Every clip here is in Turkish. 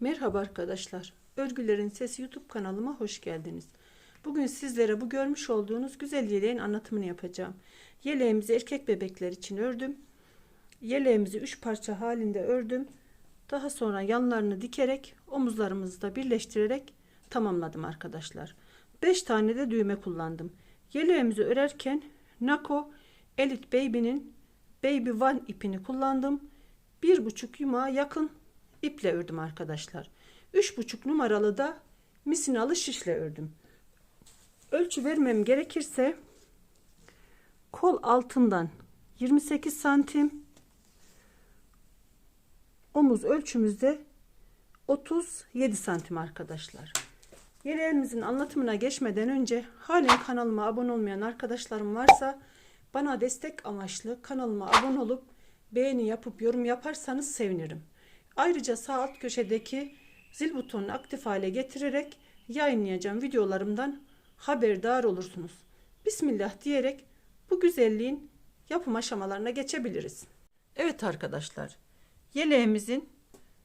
Merhaba arkadaşlar. Örgülerin Sesi YouTube kanalıma hoş geldiniz. Bugün sizlere bu görmüş olduğunuz güzel yeleğin anlatımını yapacağım. Yeleğimizi erkek bebekler için ördüm. Yeleğimizi 3 parça halinde ördüm. Daha sonra yanlarını dikerek omuzlarımızı da birleştirerek tamamladım arkadaşlar. 5 tane de düğme kullandım. Yeleğimizi örerken Nako Elite Baby'nin Baby One ipini kullandım. 1,5 yumağa yakın iple ördüm arkadaşlar. 3,5 numaralı da misinalı şişle ördüm. Ölçü vermem gerekirse kol altından 28 santim, omuz ölçümüzde 37 santim arkadaşlar. Yeleğimizin anlatımına geçmeden önce halen kanalıma abone olmayan arkadaşlarım varsa bana destek amaçlı kanalıma abone olup beğeni yapıp yorum yaparsanız sevinirim. Ayrıca sağ alt köşedeki zil butonunu aktif hale getirerek yayınlayacağım videolarımdan haberdar olursunuz. Bismillah diyerek bu güzelliğin yapım aşamalarına geçebiliriz. Evet arkadaşlar, yeleğimizin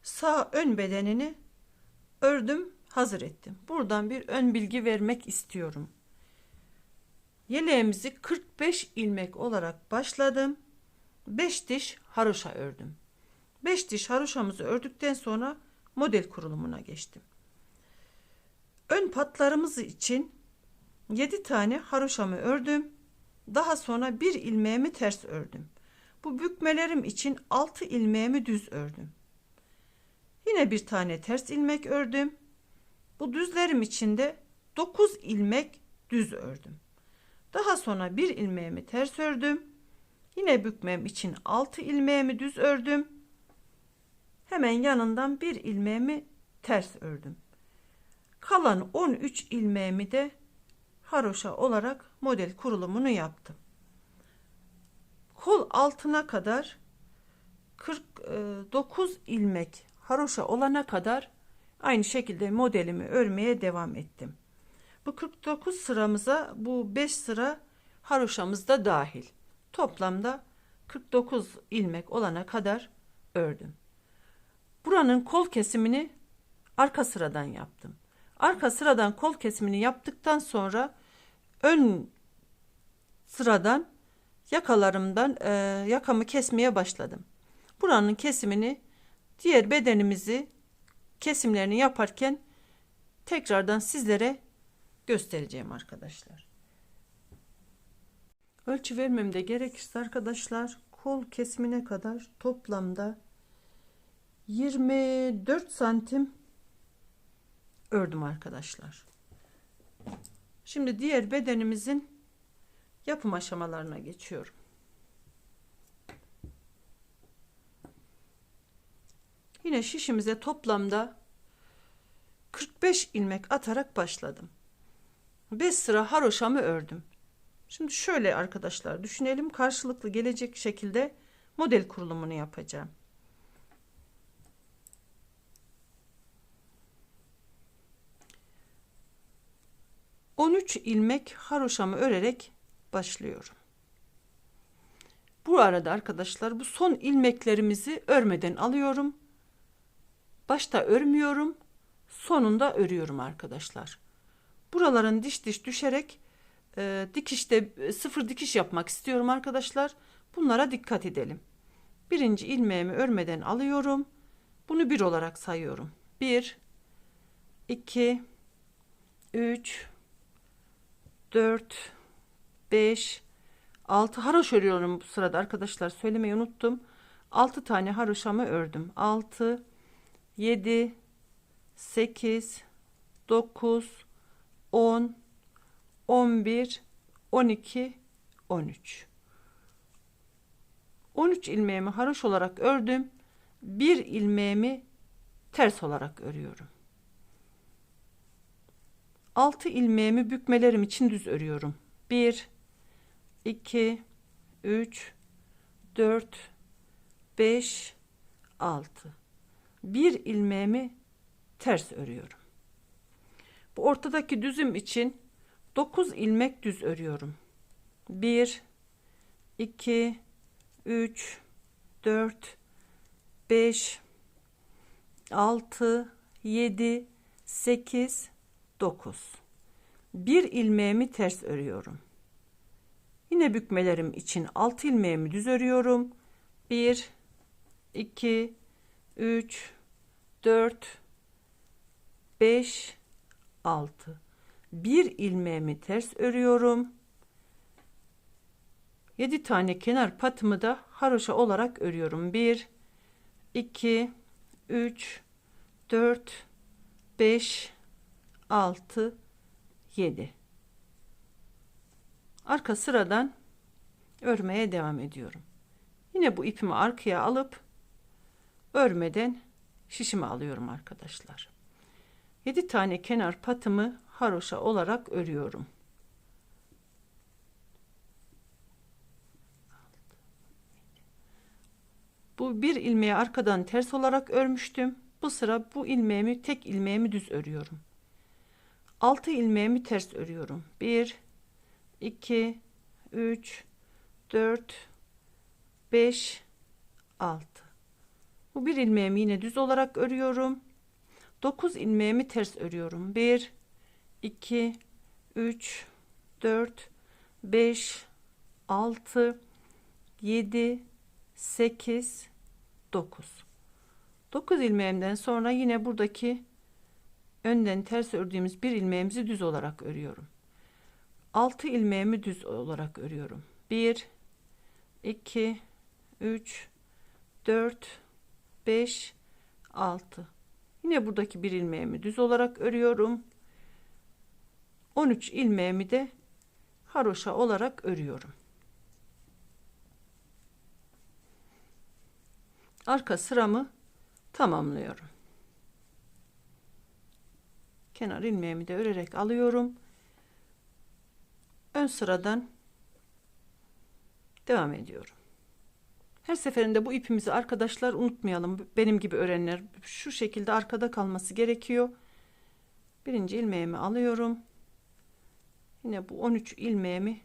sağ ön bedenini ördüm, hazır ettim. Buradan bir ön bilgi vermek istiyorum. Yeleğimizi 45 ilmek olarak başladım. 5 diş haroşa ördüm. 5 diş haroşamızı ördükten sonra model kurulumuna geçtim. Ön patlarımız için 7 tane haroşamı ördüm. Daha sonra bir ilmeğimi ters ördüm. Bu bükmelerim için 6 ilmeğimi düz ördüm. Yine bir tane ters ilmek ördüm. Bu düzlerim için de 9 ilmek düz ördüm. Daha sonra bir ilmeğimi ters ördüm. Yine bükmem için 6 ilmeğimi düz ördüm. Hemen yanından bir ilmeğimi ters ördüm. Kalan 13 ilmeğimi de haroşa olarak model kurulumunu yaptım. Kol altına kadar 49 ilmek haroşa olana kadar aynı şekilde modelimi örmeye devam ettim. Bu 49 sıramıza bu 5 sıra haroşamız da dahil. Toplamda 49 ilmek olana kadar ördüm. Buranın kol kesimini arka sıradan yaptım. Arka sıradan kol kesimini yaptıktan sonra ön sıradan yakalarımdan yakamı kesmeye başladım. Buranın kesimini diğer bedenimizi kesimlerini yaparken tekrardan sizlere göstereceğim arkadaşlar. Ölçü vermem de gerekirse arkadaşlar kol kesimine kadar toplamda 24 santim ördüm arkadaşlar. Şimdi diğer bedenimizin yapım aşamalarına geçiyorum. Yine şişimize toplamda 45 ilmek atarak başladım. 5 sıra haroşamı ördüm. Şimdi şöyle arkadaşlar düşünelim, karşılıklı gelecek şekilde model kurulumunu yapacağım. ...13 ilmek haroşamı örerek başlıyorum. Bu arada arkadaşlar bu son ilmeklerimizi örmeden alıyorum. Başta örmüyorum, sonunda örüyorum arkadaşlar. Buraların diş diş düşerek dikişte sıfır dikiş yapmak istiyorum arkadaşlar. Bunlara dikkat edelim. Birinci ilmeğimi örmeden alıyorum. Bunu 1 olarak sayıyorum. 1, 2, 3, 4, 5, 6 haroşa örüyorum bu sırada arkadaşlar. Söylemeyi unuttum. 6 tane haroşamı ördüm. 6, 7, 8, 9, 10, 11, 12, 13. 13 ilmeğimi haroşa olarak ördüm. Bir ilmeğimi ters olarak örüyorum. 6 ilmeğimi bükmelerim için düz örüyorum. 1, 2, 3, 4, 5, 6. Bir ilmeğimi ters örüyorum. Bu ortadaki düzüm için 9 ilmek düz örüyorum. 1, 2, 3, 4, 5, 6, 7, 8, 9. Bir ilmeğimi ters örüyorum. Yine bükmelerim için 6 ilmeğimi düz örüyorum. 1, 2, 3, 4, 5, 6. Bir ilmeğimi ters örüyorum. 7 tane kenar patımı da haroşa olarak örüyorum. 1, 2, 3, 4, 5, 6, 7. Arka sıradan örmeye devam ediyorum. Yine bu ipimi arkaya alıp örmeden şişimi alıyorum arkadaşlar. 7 tane kenar patımı haroşa olarak örüyorum. Bu bir ilmeği arkadan ters olarak örmüştüm. Bu sıra bu ilmeğimi, tek ilmeğimi düz örüyorum. 6 ilmeğimi ters örüyorum. 1, 2, 3, 4, 5, 6. Bu bir ilmeğimi yine düz olarak örüyorum. 9 ilmeğimi ters örüyorum. 1, 2, 3, 4, 5, 6, 7, 8, 9. 9 ilmeğimden sonra yine buradaki önden ters ördüğümüz bir ilmeğimizi düz olarak örüyorum. 6 ilmeğimi düz olarak örüyorum. 1, 2, 3, 4, 5, 6. Yine buradaki bir ilmeğimi düz olarak örüyorum. 13 ilmeğimi de haroşa olarak örüyorum. Arka sıramı tamamlıyorum. Kenar ilmeğimi de örerek alıyorum. Ön sıradan devam ediyorum. Her seferinde bu ipimizi arkadaşlar unutmayalım. Benim gibi örenler şu şekilde arkada kalması gerekiyor. Birinci ilmeğimi alıyorum. Yine bu 13 ilmeğimi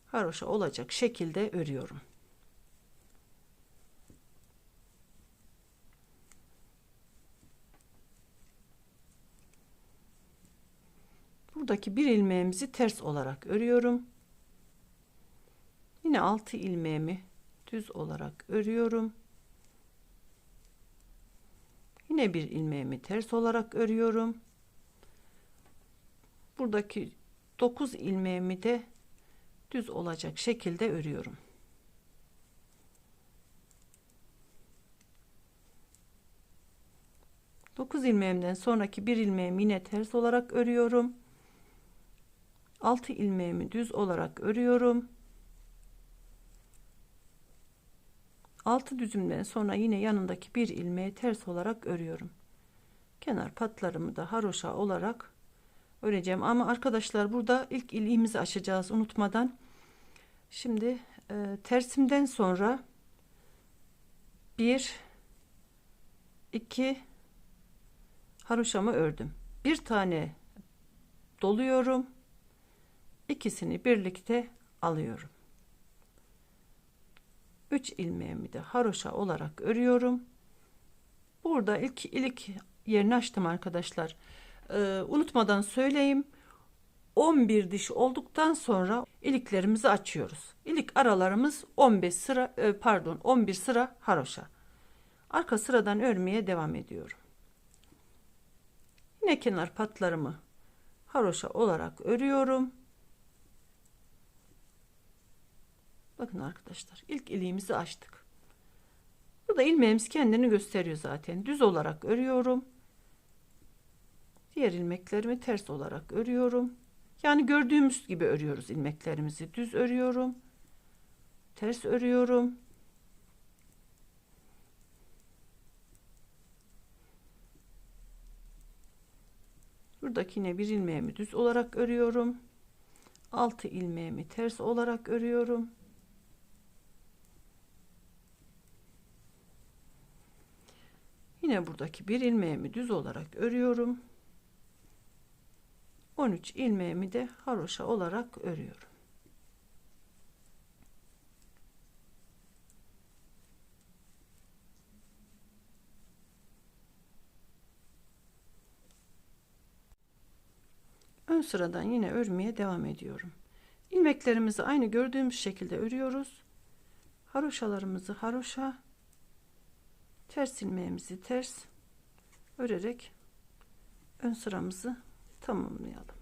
haroşa olacak şekilde örüyorum. Buradaki bir ilmeğimizi ters olarak örüyorum. Yine 6 ilmeğimi düz olarak örüyorum. Yine bir ilmeğimi ters olarak örüyorum. Buradaki 9 ilmeğimi de düz olacak şekilde örüyorum. Dokuz ilmeğimden sonraki bir ilmeğimi yine ters olarak örüyorum. 6 ilmeğimi düz olarak örüyorum. 6 düzümden sonra yine yanındaki bir ilmeği ters olarak örüyorum. Kenar patlarımı da haroşa olarak öreceğim. Ama arkadaşlar burada ilk iliğimizi açacağız unutmadan. Şimdi tersimden sonra 1, 2 haroşamı ördüm. Bir tane doluyorum. İkisini birlikte alıyorum. 3 ilmeğimi de haroşa olarak örüyorum. Burada ilk ilik yerini açtım arkadaşlar. Unutmadan söyleyeyim. 11 diş olduktan sonra iliklerimizi açıyoruz. İlik aralarımız 15 sıra 11 sıra haroşa. Arka sıradan örmeye devam ediyorum. Yine kenar patlarımı haroşa olarak örüyorum. Bakın arkadaşlar, ilk iliğimizi açtık. Burada ilmeğimiz kendini gösteriyor zaten. Düz olarak örüyorum. Diğer ilmeklerimi ters olarak örüyorum. Yani gördüğümüz gibi örüyoruz ilmeklerimizi. Düz örüyorum. Ters örüyorum. Buradaki yine bir ilmeğimi düz olarak örüyorum. 6 ilmeğimi ters olarak örüyorum. Yine buradaki bir ilmeğimi düz olarak örüyorum. 13 ilmeğimi de haroşa olarak örüyorum. Ön sıradan yine örmeye devam ediyorum. İlmeklerimizi aynı gördüğümüz şekilde örüyoruz. Haroşalarımızı haroşa, ters ilmeğimizi ters örerek ön sıramızı tamamlayalım.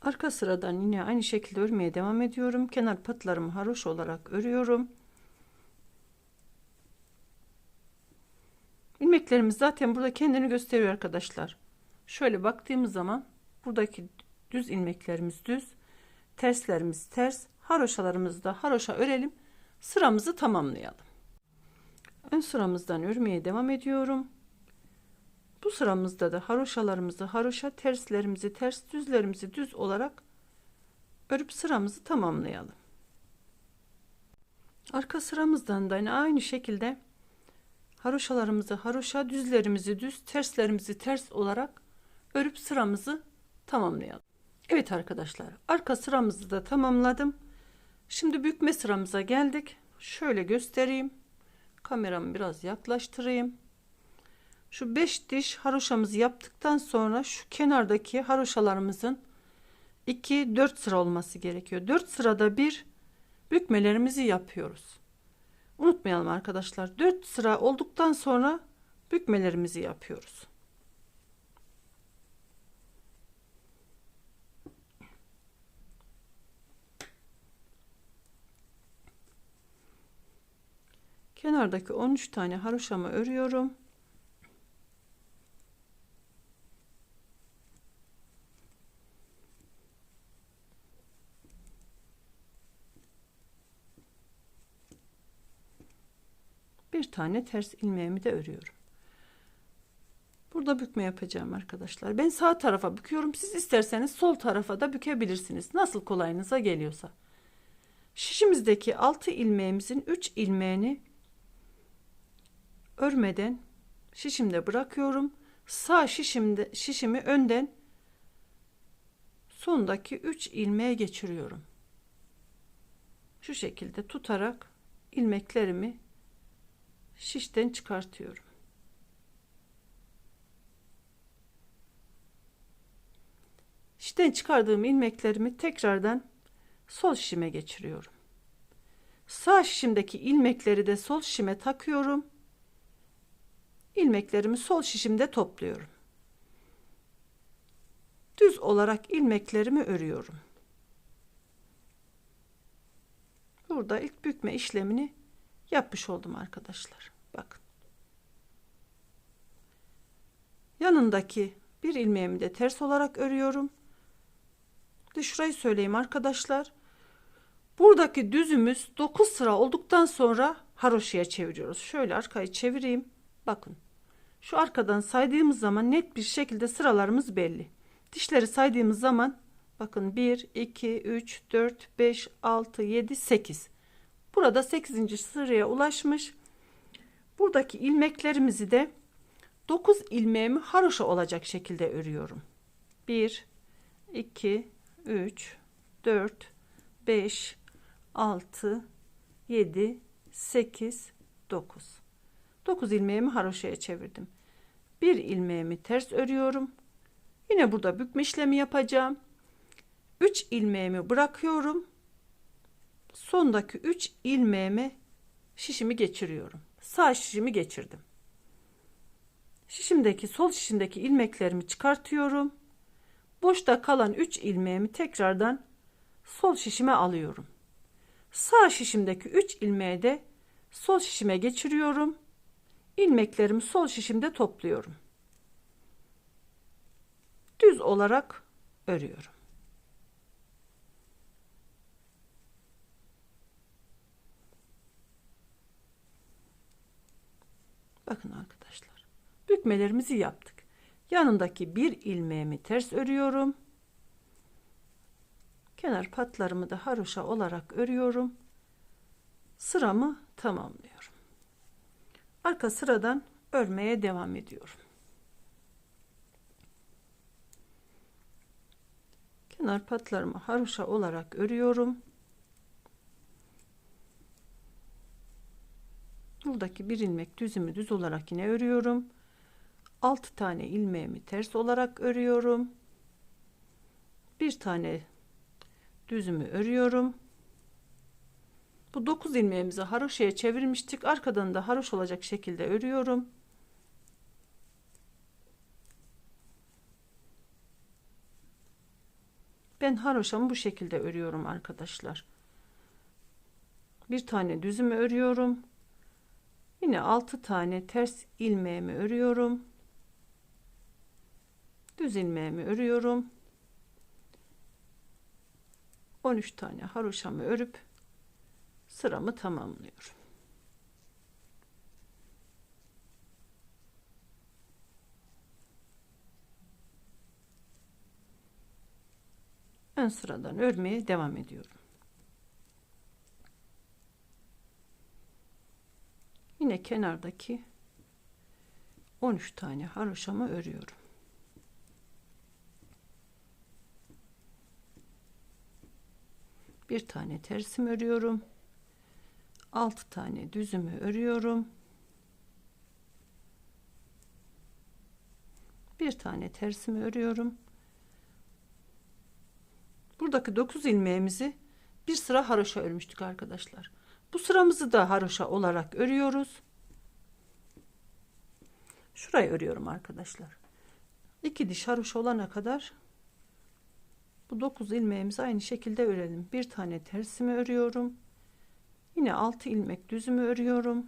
Arka sıradan yine aynı şekilde örmeye devam ediyorum. Kenar patlarımı haroşa olarak örüyorum. İlmeklerimiz zaten burada kendini gösteriyor arkadaşlar. Şöyle baktığımız zaman buradaki düz ilmeklerimiz düz, terslerimiz ters, haroşalarımızı da haroşa örelim. Sıramızı tamamlayalım. Ön sıramızdan örmeye devam ediyorum. Bu sıramızda da haroşalarımızı haroşa, terslerimizi ters, düzlerimizi düz olarak örüp sıramızı tamamlayalım. Arka sıramızdan da yine aynı şekilde haroşalarımızı haroşa, düzlerimizi düz, terslerimizi ters olarak örüp sıramızı tamamlayalım. Evet arkadaşlar, arka sıramızı da tamamladım. Şimdi bükme sıramıza geldik. Şöyle göstereyim. Kameramı biraz yaklaştırayım. Şu 5 diş haroşamızı yaptıktan sonra şu kenardaki haroşalarımızın 2-4 sıra olması gerekiyor. 4 sırada bir bükmelerimizi yapıyoruz. Unutmayalım arkadaşlar. 4 sıra olduktan sonra bükmelerimizi yapıyoruz. Kenardaki 13 tane haroşamı örüyorum. Bir tane ters ilmeğimi de örüyorum. Burada bükme yapacağım arkadaşlar. Ben sağ tarafa büküyorum. Siz isterseniz sol tarafa da bükebilirsiniz. Nasıl kolayınıza geliyorsa. Şişimizdeki 6 ilmeğimizin 3 ilmeğini örmeden şişimde bırakıyorum. Sağ şişimi önden sondaki 3 ilmeğe geçiriyorum. Şu şekilde tutarak ilmeklerimi şişten çıkartıyorum. Şişten çıkardığım ilmeklerimi tekrardan sol şişime geçiriyorum. Sağ şişimdeki ilmekleri de sol şişime takıyorum. İlmeklerimi sol şişimde topluyorum. Düz olarak ilmeklerimi örüyorum. Burada ilk bükme işlemini yapmış oldum arkadaşlar. Bakın. Yanındaki bir ilmeğimi de ters olarak örüyorum. Şurayı söyleyeyim arkadaşlar. Buradaki düzümüz 9 sıra olduktan sonra haroşaya çeviriyoruz. Şöyle arkayı çevireyim. Bakın. Şu arkadan saydığımız zaman net bir şekilde sıralarımız belli. Dişleri saydığımız zaman bakın 1, 2, 3, 4, 5, 6, 7, 8. Burada 8. sıraya ulaşmış. Buradaki ilmeklerimizi de 9 ilmeğimi haroşa olacak şekilde örüyorum. 1, 2, 3, 4, 5, 6, 7, 8, 9. 9 ilmeğimi haroşaya çevirdim. Bir ilmeğimi ters örüyorum. Yine burada bükme işlemi yapacağım. 3 ilmeğimi bırakıyorum. Sondaki 3 ilmeğime şişimi geçiriyorum. Sağ şişimi geçirdim. Şişimdeki sol şişimdeki ilmeklerimi çıkartıyorum. Boşta kalan 3 ilmeğimi tekrardan sol şişime alıyorum. Sağ şişimdeki 3 ilmeği de sol şişime geçiriyorum. İlmeklerimi sol şişimde topluyorum. Düz olarak örüyorum. Bakın arkadaşlar. Bükmelerimizi yaptık. Yanındaki bir ilmeğimi ters örüyorum. Kenar patlarımı da haroşa olarak örüyorum. Sıramı tamamlıyorum. Arka sıradan örmeye devam ediyorum. Kenar patlarımı haroşa olarak örüyorum. Buradaki bir ilmek düzümü düz olarak yine örüyorum. 6 tane ilmeğimi ters olarak örüyorum. Bir tane düzümü örüyorum. Bu 9 ilmeğimizi haroşaya çevirmiştik. Arkadan da haroş olacak şekilde örüyorum. Ben haroşamı bu şekilde örüyorum arkadaşlar. Bir tane düzümü örüyorum. Yine 6 tane ters ilmeğimi örüyorum. Düz ilmeğimi örüyorum. 13 tane haroşamı örüp sıramı tamamlıyorum. Ön sıradan örmeye devam ediyorum. Yine kenardaki 13 tane haroşamı örüyorum. Bir tane tersimi örüyorum. 6 tane düzümü örüyorum. Bir tane tersimi örüyorum. Buradaki 9 ilmeğimizi bir sıra haroşa örmüştük arkadaşlar. Bu sıramızı da haroşa olarak örüyoruz. Şurayı örüyorum arkadaşlar. 2 diş haroşa olana kadar bu 9 ilmeğimizi aynı şekilde örelim. Bir tane tersimi örüyorum. Yine 6 ilmek düzümü örüyorum.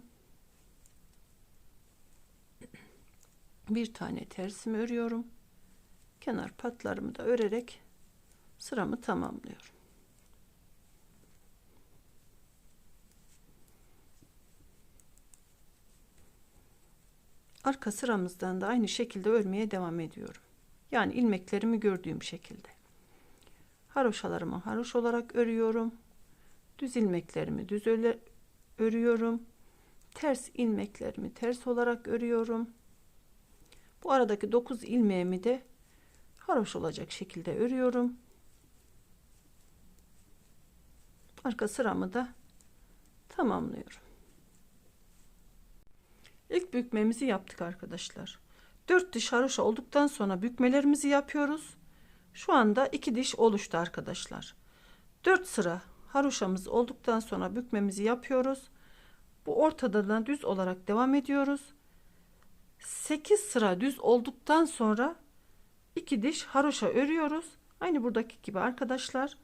Bir tane tersimi örüyorum. Kenar patlarımı da örerek sıramı tamamlıyorum. Arka sıramızdan da aynı şekilde örmeye devam ediyorum. Yani ilmeklerimi gördüğüm şekilde. Haroşalarımı haroş olarak örüyorum. Düz ilmeklerimi düz örüyorum. Ters ilmeklerimi ters olarak örüyorum. Bu aradaki 9 ilmeğimi de haroş olacak şekilde örüyorum. Arka sıramı da tamamlıyorum. İlk bükmemizi yaptık arkadaşlar. 4 diş haroşa olduktan sonra bükmelerimizi yapıyoruz. Şu anda 2 diş oluştu arkadaşlar. 4 sıra haroşamız olduktan sonra bükmemizi yapıyoruz. Bu ortadan düz olarak devam ediyoruz. 8 sıra düz olduktan sonra 2 diş haroşa örüyoruz. Aynı buradaki gibi arkadaşlar.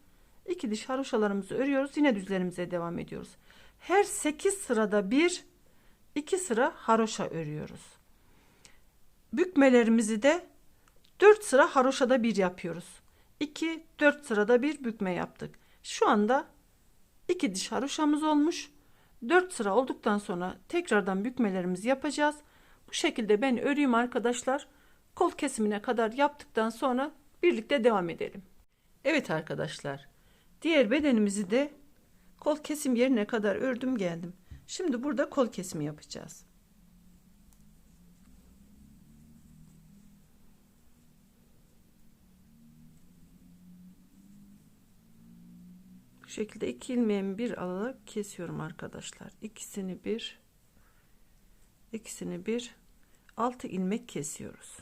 2 diş haroşalarımızı örüyoruz. Yine düzlerimize devam ediyoruz. Her 8 sırada bir 2 sıra haroşa örüyoruz. Bükmelerimizi de 4 sıra haroşada bir yapıyoruz. 2 4 sırada bir bükme yaptık. Şu anda 2 diş haroşamız olmuş. 4 sıra olduktan sonra tekrardan bükmelerimizi yapacağız. Bu şekilde ben öreyim arkadaşlar. Kol kesimine kadar yaptıktan sonra birlikte devam edelim. Evet arkadaşlar. Diğer bedenimizi de kol kesim yerine kadar ördüm geldim. Şimdi burada kol kesimi yapacağız. Bu şekilde 2 ilmeğimi bir alarak kesiyorum arkadaşlar. İkisini bir 6 ilmek kesiyoruz.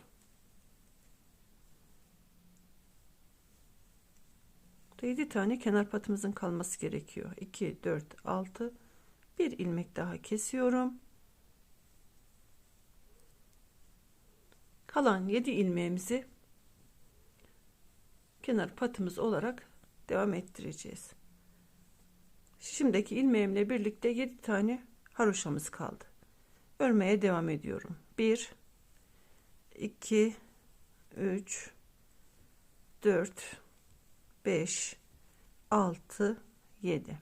7 tane kenar patımızın kalması gerekiyor. 2 4 6 bir ilmek daha kesiyorum. Kalan 7 ilmeğimizi kenar patımız olarak devam ettireceğiz. Şimdiki ilmeğimle birlikte 7 tane haroşamız kaldı. Örmeye devam ediyorum. 1 2 3 4 5 6 7.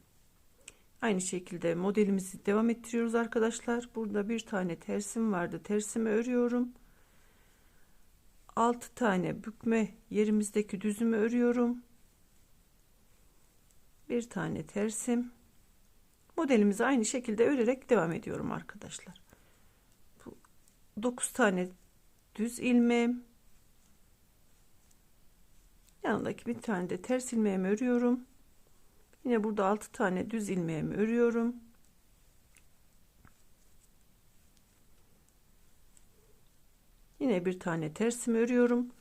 Aynı şekilde modelimizi devam ettiriyoruz arkadaşlar. Burada bir tane tersim vardı. Tersimi örüyorum. 6 tane bükme yerimizdeki düzümü örüyorum. Bir tane tersim. Modelimizi aynı şekilde örerek devam ediyorum arkadaşlar. 9 tane düz ilmeğim. Yanındaki bir tane de ters ilmeğimi örüyorum. Yine burada 6 tane düz ilmeğimi örüyorum. Yine bir tane tersimi örüyorum.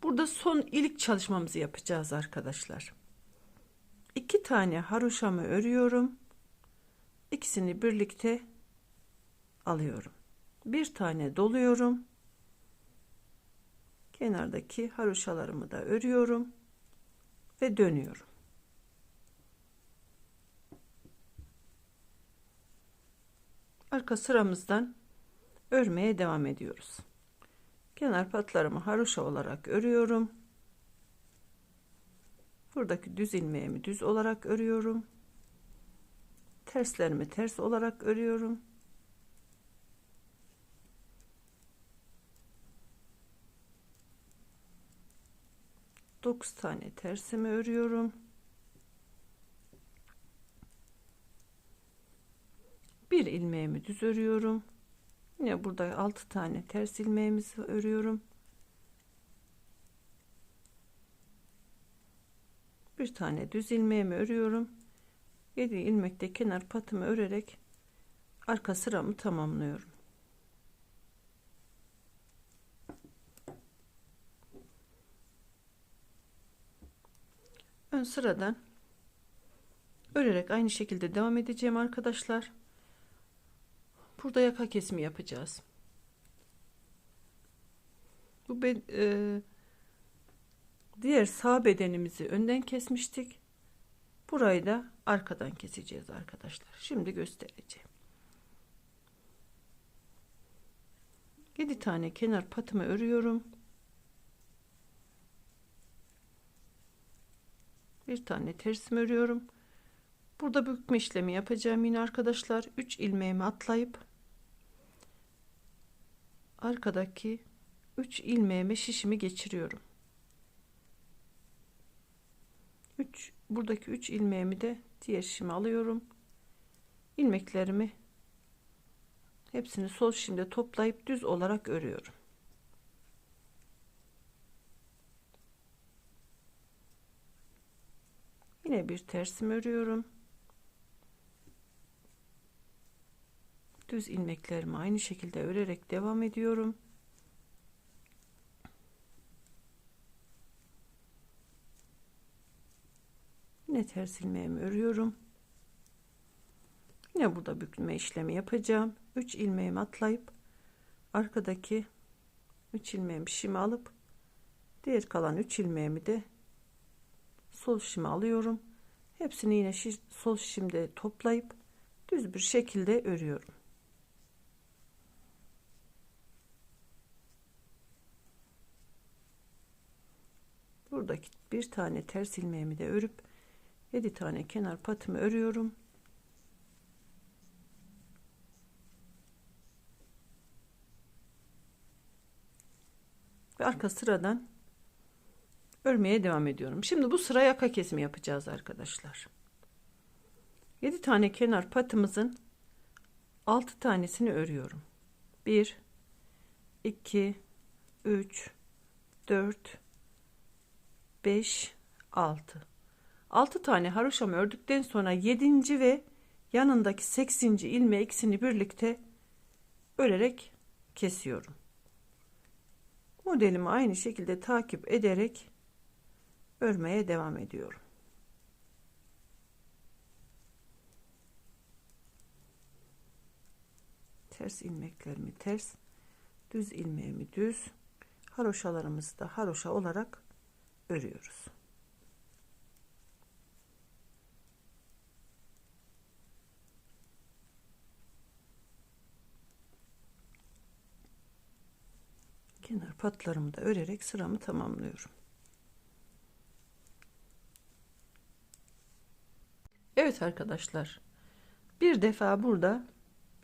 Burada son ilik çalışmamızı yapacağız arkadaşlar. 2 tane haroşamı örüyorum. İkisini birlikte alıyorum. Bir tane doluyorum. Kenardaki haroşalarımı da örüyorum ve dönüyorum. Arka sıramızdan örmeye devam ediyoruz. Kenar patlarımı haroşa olarak örüyorum. Buradaki düz ilmeğimi düz olarak örüyorum. Terslerimi ters olarak örüyorum. Dokuz tane tersimi örüyorum. Bir ilmeğimi düz örüyorum. Yine burada 6 tane ters ilmeğimizi örüyorum. Bir tane düz ilmeğimi örüyorum. 7 ilmekte kenar patımı örerek arka sıramı tamamlıyorum. Ön sıradan örerek aynı şekilde devam edeceğim arkadaşlar. Burada yaka kesimi yapacağız. Bu diğer sağ bedenimizi önden kesmiştik. Burayı da arkadan keseceğiz arkadaşlar. Şimdi göstereceğim. 7 tane kenar patımı örüyorum. Bir tane tersimi örüyorum. Burada bükme işlemi yapacağım yine arkadaşlar. 3 ilmeğimi atlayıp arkadaki 3 ilmeğime şişimi geçiriyorum. Buradaki 3 ilmeğimi de diğer şişime alıyorum. İlmeklerimi hepsini sol şişimde toplayıp düz olarak örüyorum. Yine bir tersimi örüyorum. Düz ilmeklerimi aynı şekilde örerek devam ediyorum. Yine ters ilmeğimi örüyorum. Yine burada bükme işlemi yapacağım. 3 ilmeğimi atlayıp arkadaki 3 ilmeğimi şişime alıp diğer kalan 3 ilmeğimi de sol şişime alıyorum. Hepsini yine sol şişimde toplayıp düz bir şekilde örüyorum. Buradaki bir tane ters ilmeğimi de örüp 7 tane kenar patımı örüyorum. Ve arka sıradan örmeye devam ediyorum. Şimdi bu sıra yaka kesimi yapacağız arkadaşlar. 7 tane kenar patımızın 6 tanesini örüyorum. 1 2 3 4 5 6 tane haroşamı ördükten sonra 7. ve yanındaki 8. ilmeği ikisini birlikte örerek kesiyorum. Modelimi aynı şekilde takip ederek örmeye devam ediyorum. Ters ilmeklerimi ters, düz ilmeğimi düz, haroşalarımızı da haroşa olarak örüyoruz. Kenar patlarımı da örerek sıramı tamamlıyorum. Evet arkadaşlar, bir defa burada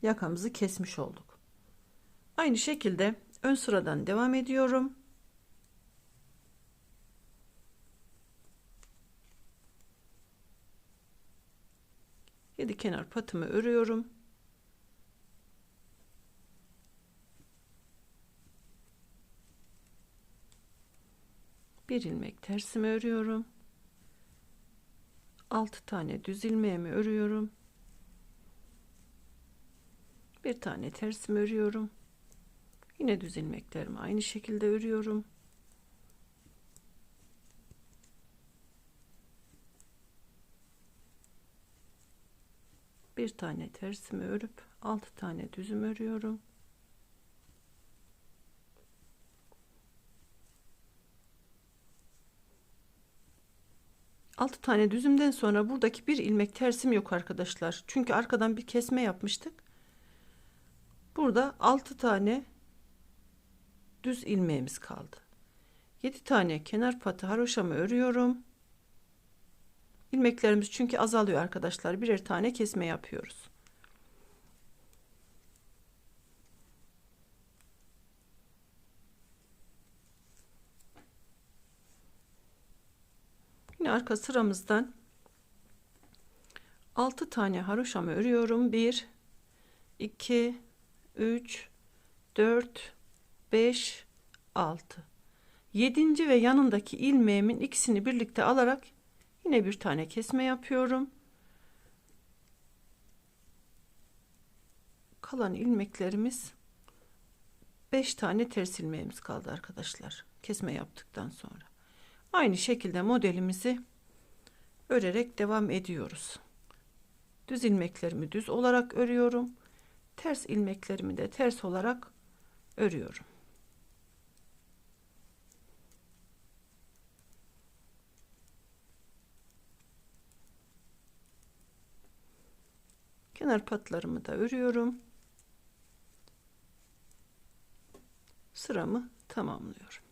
yakamızı kesmiş olduk. Aynı şekilde ön sıradan devam ediyorum. Yedi kenar patımı örüyorum. Bir ilmek tersimi örüyorum. 6 tane düz ilmeğimi örüyorum. Bir tane tersimi örüyorum. Yine düz ilmeklerimi aynı şekilde örüyorum. Bir tane tersimi örüp 6 tane düzüm örüyorum. Altı tane düzümden sonra buradaki bir ilmek tersim yok arkadaşlar. Çünkü arkadan bir kesme yapmıştık. Burada 6 tane düz ilmeğimiz kaldı. 7 tane kenar patı haroşamı örüyorum. İlmeklerimiz çünkü azalıyor arkadaşlar. Birer tane kesme yapıyoruz. Yine arka sıramızdan 6 tane haroşamı örüyorum. 1 2 3 4 5 6. 7. ve yanındaki ilmeğimin ikisini birlikte alarak yine bir tane kesme yapıyorum. Kalan ilmeklerimiz 5 tane ters ilmeğimiz kaldı arkadaşlar. Kesme yaptıktan sonra. Aynı şekilde modelimizi örerek devam ediyoruz. Düz ilmeklerimi düz olarak örüyorum. Ters ilmeklerimi de ters olarak örüyorum. Kenar patlarımı da örüyorum. Sıramı tamamlıyorum.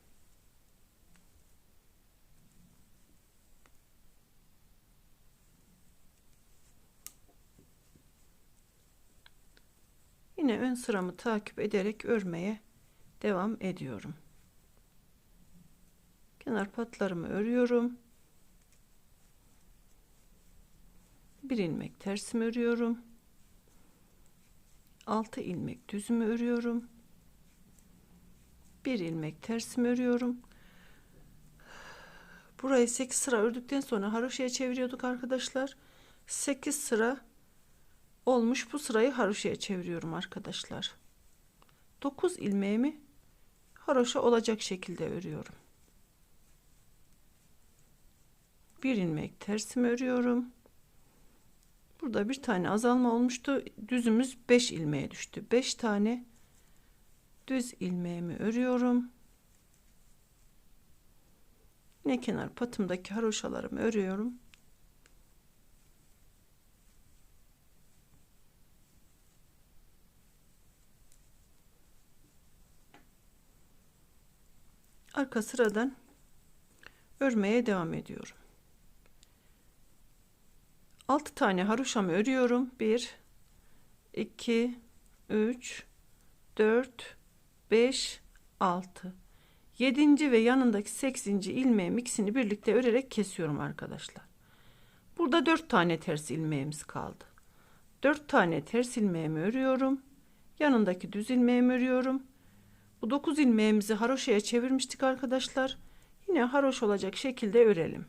Yine ön sıramı takip ederek örmeye devam ediyorum. Kenar patlarımı örüyorum. Bir ilmek tersimi örüyorum. 6 ilmek düzümü örüyorum. Bir ilmek tersimi örüyorum. Burayı 8 sıra ördükten sonra haroşaya çeviriyorduk arkadaşlar. 8 sıra olmuş, bu sırayı haroşaya çeviriyorum arkadaşlar. 9 ilmeğimi haroşa olacak şekilde örüyorum. Bir ilmek tersimi örüyorum. Burada bir tane azalma olmuştu. Düzümüz 5 ilmeğe düştü. 5 tane düz ilmeğimi örüyorum. Yine kenar patımdaki haroşalarımı örüyorum. Arka sıradan örmeye devam ediyorum. 6 tane haroşamı örüyorum. 1 2 3 4 5 6. 7. ve yanındaki 8. ilmeğim ikisini birlikte örerek kesiyorum arkadaşlar. Burada 4 tane ters ilmeğimiz kaldı. 4 tane ters ilmeğimi örüyorum. Yanındaki düz ilmeğimi örüyorum. Bu 9 ilmeğimizi haroşaya çevirmiştik arkadaşlar. Yine haroş olacak şekilde örelim.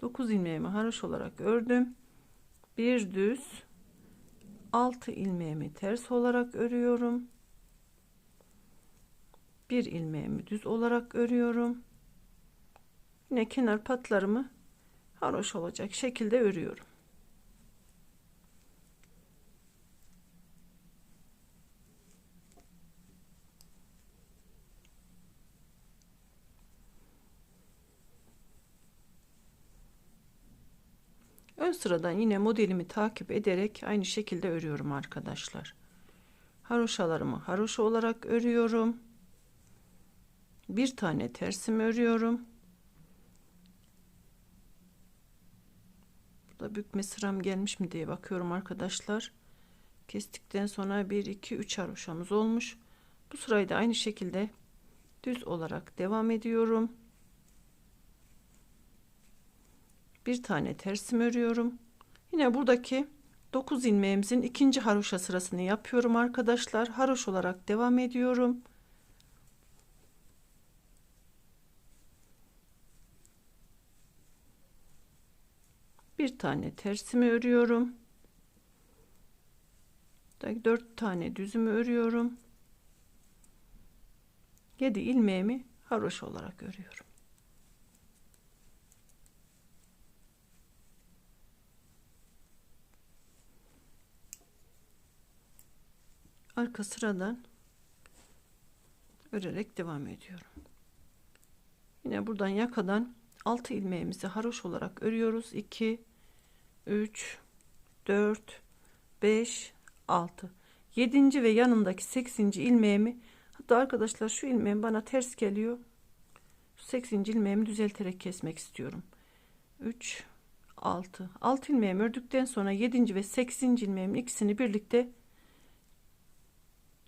Dokuz ilmeğimi haroş olarak ördüm. Bir düz, 6 ilmeğimi ters olarak örüyorum. Bir ilmeğimi düz olarak örüyorum. Yine kenar patlarımı haroş olacak şekilde örüyorum. Ön sıradan yine modelimi takip ederek aynı şekilde örüyorum arkadaşlar. Haroşalarımı haroşa olarak örüyorum. Bir tane tersimi örüyorum. Burada bükme sıram gelmiş mi diye bakıyorum arkadaşlar. Kestikten sonra 1 2 3 haroşamız olmuş. Bu sırayı da aynı şekilde düz olarak devam ediyorum. Bir tane tersimi örüyorum. Yine buradaki 9 ilmeğimizin ikinci haroşa sırasını yapıyorum arkadaşlar. Haroş olarak devam ediyorum. Bir tane tersimi örüyorum. 4 tane düzümü örüyorum. 7 ilmeğimi haroşa olarak örüyorum. Arka sıradan örerek devam ediyorum. Yine buradan yakadan 6 ilmeğimizi haroşa olarak örüyoruz. 2 3 4 5 6 7. ve yanındaki 8. ilmeğimi, hatta arkadaşlar şu ilmeğim bana ters geliyor. Şu 8. ilmeğimi düzelterek kesmek istiyorum. 3 6 ilmeğimi ördükten sonra 7. ve 8. ilmeğimin ikisini birlikte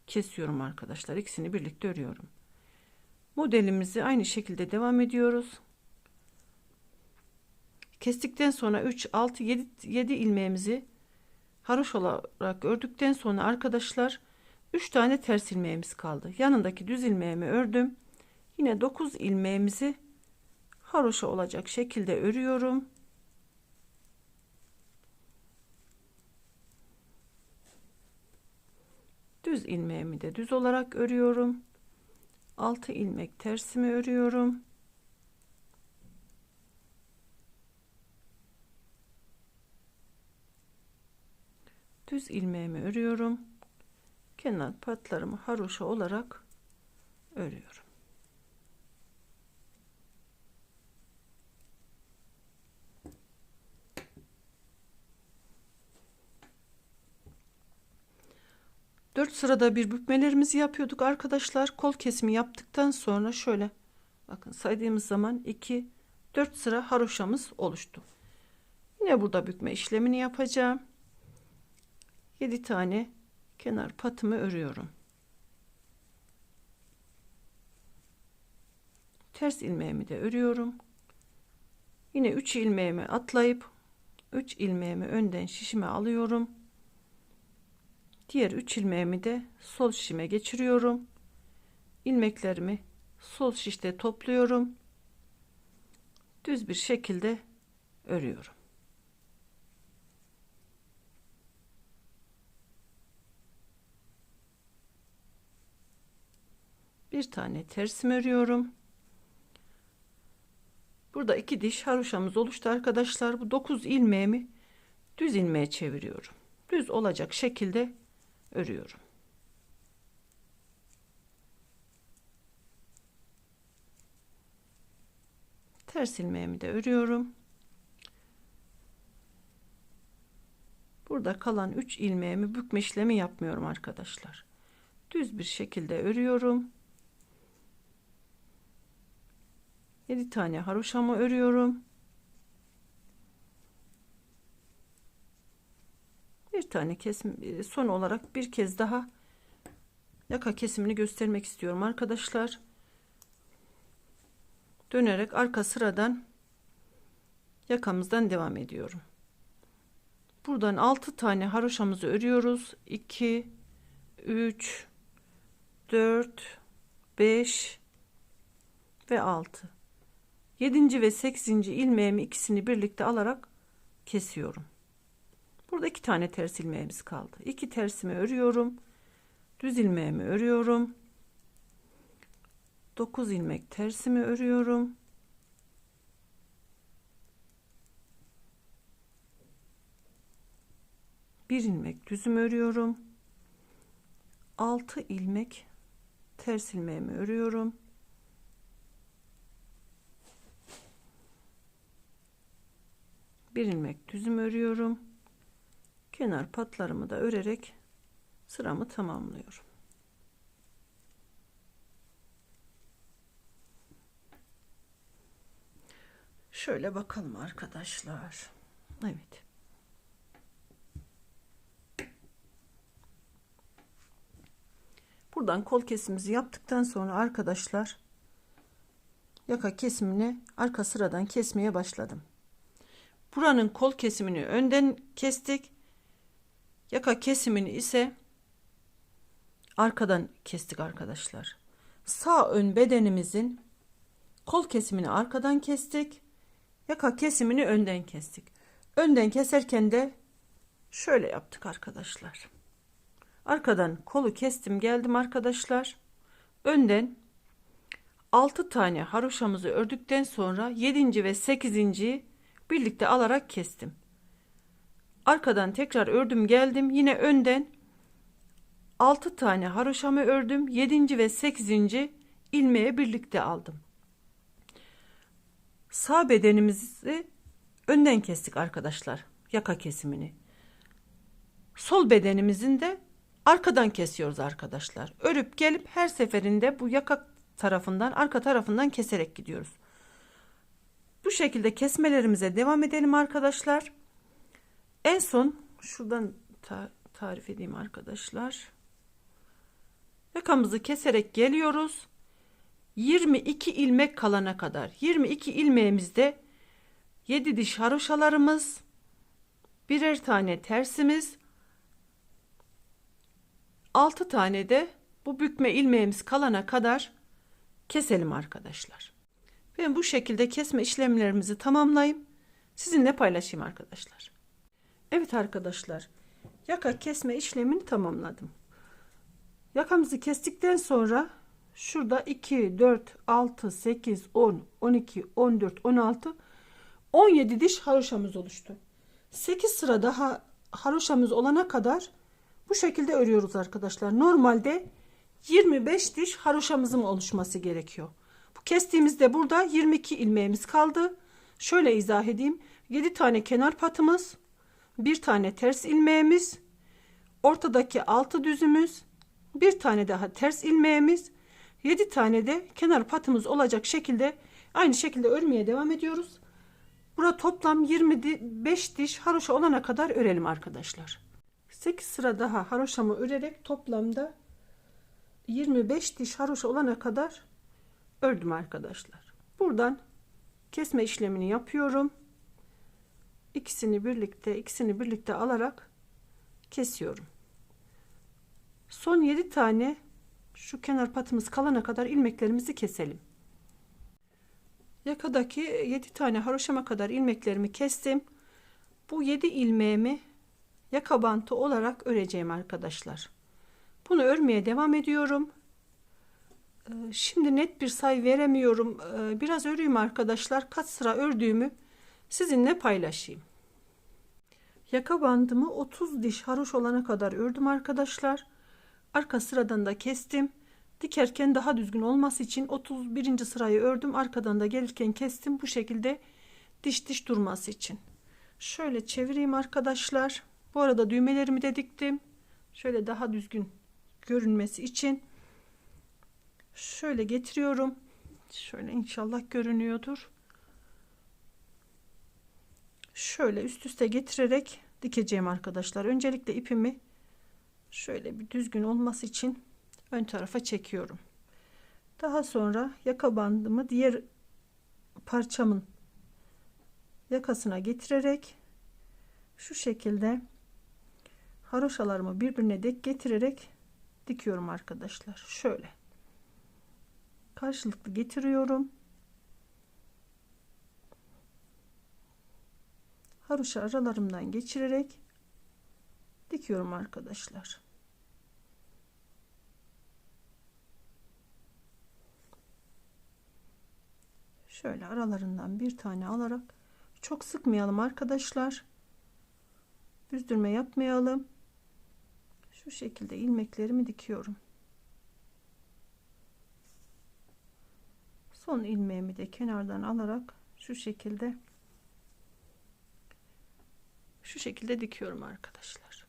kesiyorum arkadaşlar. İkisini birlikte örüyorum. Modelimizi aynı şekilde devam ediyoruz. Kestikten sonra 3 6 7 ilmeğimizi haroşa olarak ördükten sonra arkadaşlar 3 tane ters ilmeğimiz kaldı. Yanındaki düz ilmeğimi ördüm. Yine 9 ilmeğimizi haroşa olacak şekilde örüyorum. Düz ilmeğimi de düz olarak örüyorum. 6 ilmek tersimi örüyorum. Düz ilmeğimi örüyorum. Kenar patlarımı haroşa olarak örüyorum. Dört sırada bir bükmelerimizi yapıyorduk arkadaşlar. Kol kesimi yaptıktan sonra şöyle bakın saydığımız zaman 2 4 sıra haroşamız oluştu. Yine burada bükme işlemini yapacağım. 7 tane kenar patımı örüyorum. Ters ilmeğimi de örüyorum. Yine 3 ilmeğimi atlayıp 3 ilmeğimi önden şişime alıyorum. Diğer 3 ilmeğimi de sol şişime geçiriyorum. İlmeklerimi sol şişte topluyorum. Düz bir şekilde örüyorum. Bir tane tersimi örüyorum. Burada 2 diş haroşamız oluştu arkadaşlar. Bu 9 ilmeğimi düz ilmeğe çeviriyorum. Düz olacak şekilde örüyorum. Ters ilmeğimi de örüyorum. Burada kalan 3 ilmeğimi bükme işlemi yapmıyorum arkadaşlar. Düz bir şekilde örüyorum. 7 tane haroşamı örüyorum. Bir tane kesim, son olarak bir kez daha yaka kesimini göstermek istiyorum arkadaşlar. Dönerek arka sıradan yakamızdan devam ediyorum. Buradan 6 tane haroşamızı örüyoruz. 2 3 4 5 ve 6. 7. ve 8. ilmeğimi ikisini birlikte alarak kesiyorum. Burada 2 tane ters ilmeğimiz kaldı. 2 tersimi örüyorum. Düz ilmeğimi örüyorum. 9 ilmek tersimi örüyorum. Bir ilmek düzümü örüyorum. 6 ilmek ters ilmeğimi örüyorum. Bir ilmek düzüm örüyorum. Kenar patlarımı da örerek sıramı tamamlıyorum. Şöyle bakalım arkadaşlar. Evet. Buradan kol kesimimizi yaptıktan sonra arkadaşlar yaka kesimini arka sıradan kesmeye başladım. Buranın kol kesimini önden kestik. Yaka kesimini ise arkadan kestik arkadaşlar. Sağ ön bedenimizin kol kesimini arkadan kestik. Yaka kesimini önden kestik. Önden keserken de şöyle yaptık arkadaşlar. Arkadan kolu kestim geldim arkadaşlar. Önden 6 tane haroşamızı ördükten sonra 7. ve 8. birlikte alarak kestim. Arkadan tekrar ördüm geldim. Yine önden 6 tane haroşamı ördüm. 7. ve 8. ilmeğe birlikte aldım. Sağ bedenimizi önden kestik arkadaşlar. Yaka kesimini. Sol bedenimizin de arkadan kesiyoruz arkadaşlar. Örüp gelip her seferinde bu yaka tarafından, arka tarafından keserek gidiyoruz. Bu şekilde kesmelerimize devam edelim arkadaşlar. En son şuradan tarif edeyim arkadaşlar. Yakamızı keserek geliyoruz. 22 ilmek kalana kadar. 22 ilmeğimizde 7 diş haroşalarımız, birer tane tersimiz, 6 tane de bu bükme ilmeğimiz kalana kadar keselim arkadaşlar. Ben bu şekilde kesme işlemlerimizi tamamlayayım. Sizinle paylaşayım arkadaşlar. Evet arkadaşlar. Yaka kesme işlemini tamamladım. Yakamızı kestikten sonra şurada 2, 4, 6, 8, 10, 12, 14, 16, 17 diş haroşamız oluştu. 8 sıra daha haroşamız olana kadar bu şekilde örüyoruz arkadaşlar. Normalde 25 diş haroşamızın oluşması gerekiyor. Bu kestiğimizde burada 22 ilmeğimiz kaldı. Şöyle izah edeyim. 7 tane kenar patımız, bir tane ters ilmeğimiz, ortadaki 6 düzümüz, bir tane daha ters ilmeğimiz, 7 tane de kenar patımız olacak şekilde aynı şekilde örmeye devam ediyoruz. Burada toplam 25 diş haroşa olana kadar örelim arkadaşlar. 8 sıra daha haroşamı örerek toplamda 25 diş haroşa olana kadar ördüm arkadaşlar. Buradan kesme işlemini yapıyorum. İkisini birlikte alarak kesiyorum. Son 7 tane şu kenar patımız kalana kadar ilmeklerimizi keselim. Yakadaki 7 tane haroşama kadar ilmeklerimi kestim. Bu 7 ilmeğimi yaka bantı olarak öreceğim arkadaşlar. Bunu örmeye devam ediyorum. Şimdi net bir sayı veremiyorum. Biraz öreyim arkadaşlar. Kaç sıra ördüğümü sizinle paylaşayım. Yaka bandımı 30 diş haroş olana kadar ördüm arkadaşlar. Arka sıradan da kestim. Dikerken daha düzgün olması için 31. sırayı ördüm. Arkadan da gelirken kestim. Bu şekilde diş durması için. Şöyle çevireyim arkadaşlar. Bu arada düğmelerimi de diktim. Şöyle daha düzgün görünmesi için. Şöyle getiriyorum. Şöyle inşallah görünüyordur. Şöyle üst üste getirerek dikeceğim arkadaşlar. Öncelikle ipimi şöyle bir düzgün olması için ön tarafa çekiyorum. Daha sonra yaka bandımı diğer parçamın yakasına getirerek şu şekilde haroşalarımı birbirine denk getirerek dikiyorum arkadaşlar. Şöyle karşılıklı getiriyorum. Haroşa aralarımdan geçirerek dikiyorum arkadaşlar. Şöyle aralarından bir tane alarak, çok sıkmayalım arkadaşlar. Büzdürme yapmayalım. Şu şekilde ilmeklerimi dikiyorum. Son ilmeğimi de kenardan alarak şu şekilde dikiyorum arkadaşlar.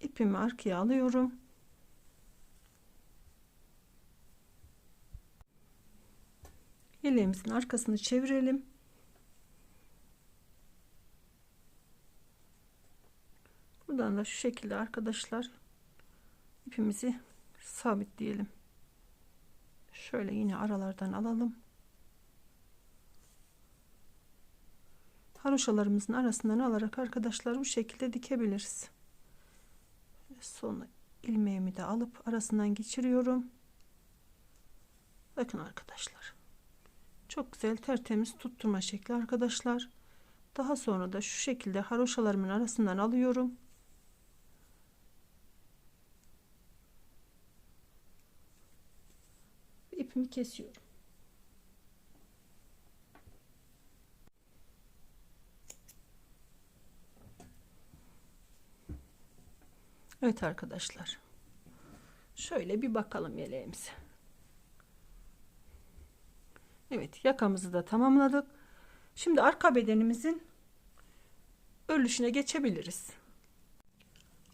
İpimi arkaya alıyorum. Yeleğimizin arkasını çevirelim. Buradan da şu şekilde arkadaşlar ipimizi sabitleyelim. Şöyle yine aralardan alalım. Haroşalarımızın arasından alarak arkadaşlar bu şekilde dikebiliriz. Son ilmeğimi de alıp arasından geçiriyorum. Bakın arkadaşlar. Çok güzel tertemiz tutturma şekli arkadaşlar. Daha sonra da şu şekilde haroşalarımın arasından alıyorum. İpimi kesiyorum. Evet arkadaşlar. Şöyle bir bakalım yeleğimize. Evet, yakamızı da tamamladık. Şimdi arka bedenimizin örülüşüne geçebiliriz.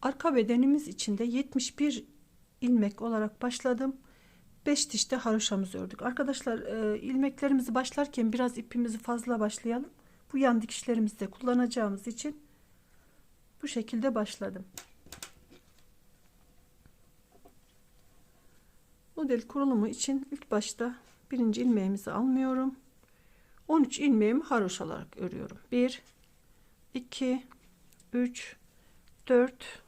Arka bedenimiz için de 71 ilmek olarak başladım. 5 dişte haroşamızı ördük. Arkadaşlar ilmeklerimizi başlarken biraz ipimizi fazla başlayalım. Bu yan dikişlerimizde kullanacağımız için bu şekilde başladım. Model kurulumu için ilk başta birinci ilmeğimizi almıyorum. 13 ilmeğimi haroşa olarak örüyorum. 1 2 3 4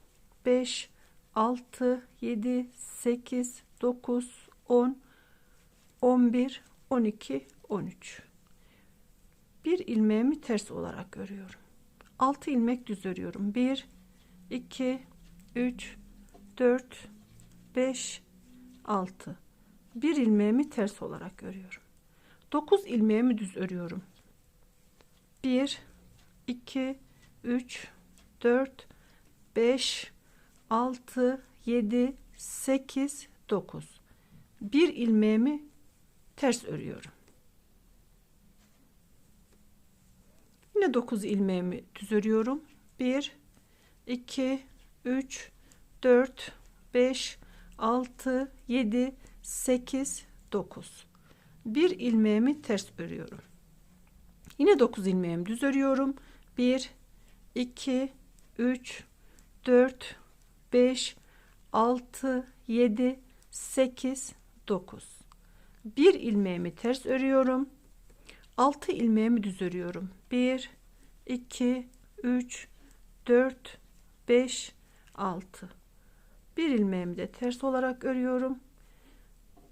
5 6 7 8 9 10 11 12 13. Bir ilmeğimi ters olarak örüyorum. 6 ilmek düz örüyorum. 1 2 3 4 5 6. Bir ilmeğimi ters olarak örüyorum. 9 ilmeğimi düz örüyorum. 1 2 3 4 5 6 7 8 9. Bir ilmeğimi ters örüyorum. Yine 9 ilmeğimi düz örüyorum. 1 2 3 4 5 6 7 8 9. Bir ilmeğimi ters örüyorum. Yine 9 ilmeğimi düz örüyorum. 1 2 3 4 5 6 7 8 9. Bir ilmeğimi ters örüyorum. 6 ilmeğimi düz örüyorum. 1 2 3 4 5 6. Bir ilmeğimi de ters olarak örüyorum.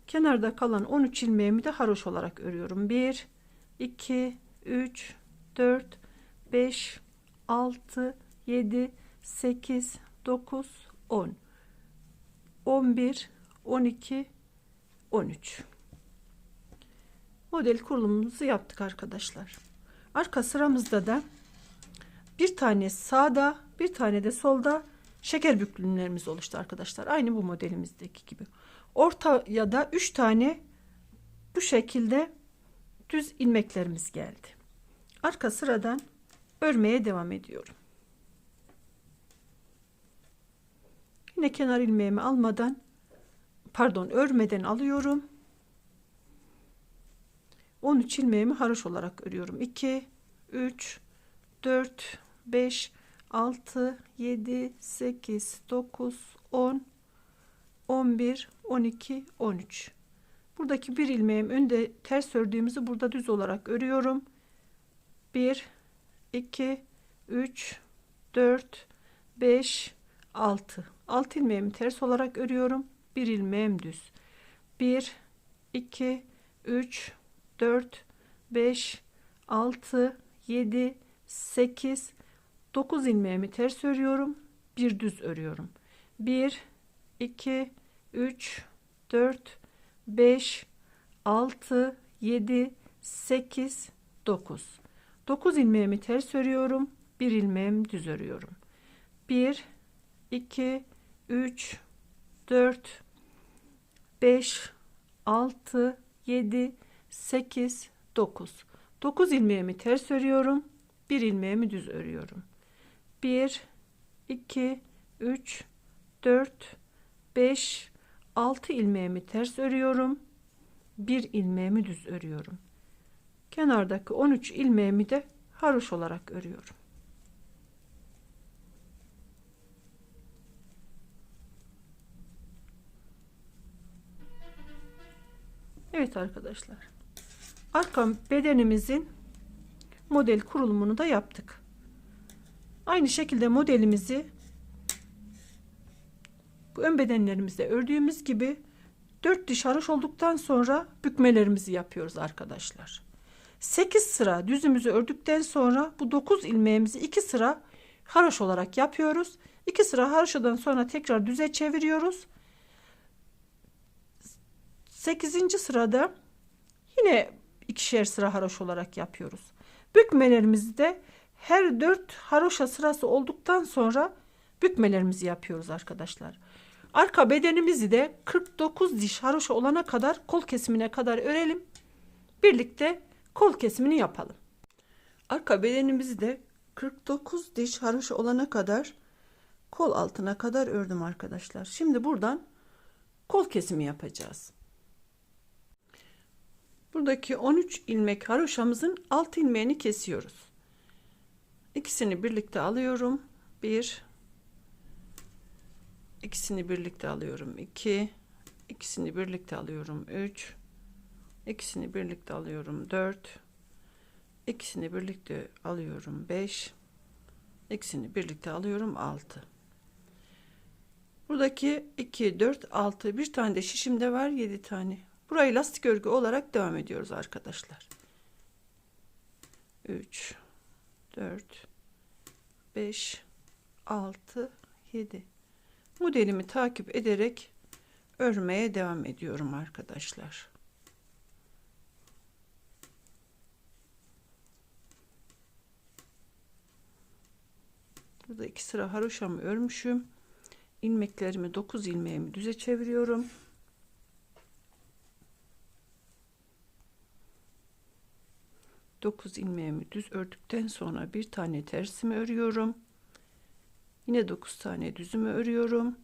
Kenarda kalan 13 ilmeğimi de haroş olarak örüyorum. 1 2 3 4 5 6 7 8 9 10 11 12 13. Model kurulumumuzu yaptık arkadaşlar. Arka sıramızda da bir tane sağda, bir tane de solda şeker büklümlerimiz oluştu arkadaşlar. Aynı bu modelimizdeki gibi. Ortaya da 3 tane bu şekilde düz ilmeklerimiz geldi. Arka sıradan örmeye devam ediyorum. Yine kenar ilmeğimi almadan, örmeden alıyorum. 13 ilmeğimi haroş olarak örüyorum. 2 3 4 5 6 7 8 9 10 11 12 13. Buradaki bir ilmeğim önde ters ördüğümüzü burada düz olarak örüyorum. 1 2 3 4 5 6. 6 ilmeğimi ters olarak örüyorum. Bir ilmeğim düz. 1 2 3 4 5 6 7 8 9 ilmeğimi ters örüyorum. Bir düz örüyorum. 1 2 3 4 5 6 7 8 9. 9 ilmeğimi ters örüyorum. Bir ilmeğimi düz örüyorum. 1 2 3 4 5 6 7 8 9. 9 ilmeğimi ters örüyorum. Bir ilmeğimi düz örüyorum. 1 2 3 4 5 6 ilmeğimi ters örüyorum. Bir ilmeğimi düz örüyorum. Kenardaki 13 ilmeğimi de haroş olarak örüyorum. Evet arkadaşlar. Arka bedenimizin model kurulumunu da yaptık. Aynı şekilde modelimizi bu ön bedenlerimizde ördüğümüz gibi 4 diş haroş olduktan sonra bükmelerimizi yapıyoruz arkadaşlar. 8 sıra düzümüzü ördükten sonra bu 9 ilmeğimizi 2 sıra haroş olarak yapıyoruz. 2 sıra haroşadan sonra tekrar düze çeviriyoruz. 8. sırada yine ikişer sıra haroş olarak yapıyoruz. Bükmelerimizi de her 4 haroşa sırası olduktan sonra bükmelerimizi yapıyoruz arkadaşlar. Arka bedenimizi de 49 diş haroşa olana kadar, kol kesimine kadar örelim. Birlikte kol kesimini yapalım. Arka bedenimizi de 49 diş haroşa olana kadar, kol altına kadar ördüm arkadaşlar. Şimdi buradan kol kesimi yapacağız. Buradaki 13 ilmek haroşamızın 6 ilmeğini kesiyoruz. İkisini birlikte alıyorum. 1, ikisini birlikte alıyorum. 2, ikisini birlikte alıyorum. 3, ikisini birlikte alıyorum. 4, ikisini birlikte alıyorum. 5, ikisini birlikte alıyorum. 6. Buradaki 2, 4, 6, bir tane de şişimde var, 7 tane. Burayı lastik örgü olarak devam ediyoruz arkadaşlar. 3, 4, 5, 6, 7. Modelimi takip ederek örmeye devam ediyorum arkadaşlar. Burada 2 sıra haroşamı örmüşüm. İlmeklerimi 9 ilmeğimi düze çeviriyorum. Dokuz ilmeğimi düz ördükten sonra bir tane tersimi örüyorum. Yine 9 tane düzümü örüyorum.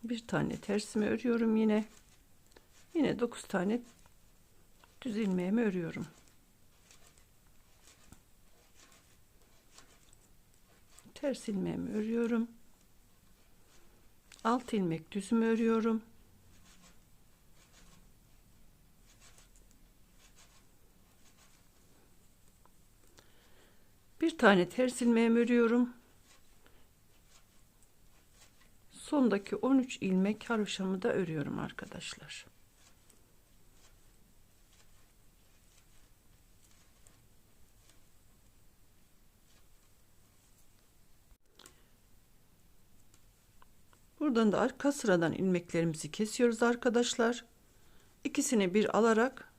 Bir tane tersimi örüyorum yine. Yine 9 tane düz ilmeğimi örüyorum. Ters ilmeğimi örüyorum. 6 ilmek düzümü örüyorum. Bir tane ters ilmeğimi örüyorum. Sondaki 13 ilmek haroşamı da örüyorum arkadaşlar. Buradan da arka sıradan ilmeklerimizi kesiyoruz arkadaşlar. İkisini bir alarak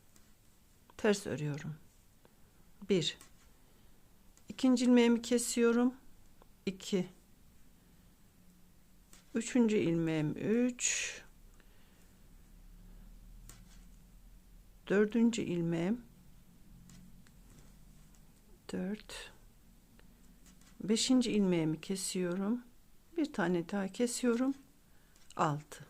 ters örüyorum. 1, ikinci ilmeğimi kesiyorum. 2, üçüncü ilmeğim 3, dördüncü ilmeğim 4, beşinci ilmeğimi kesiyorum. Bir tane daha kesiyorum. 6.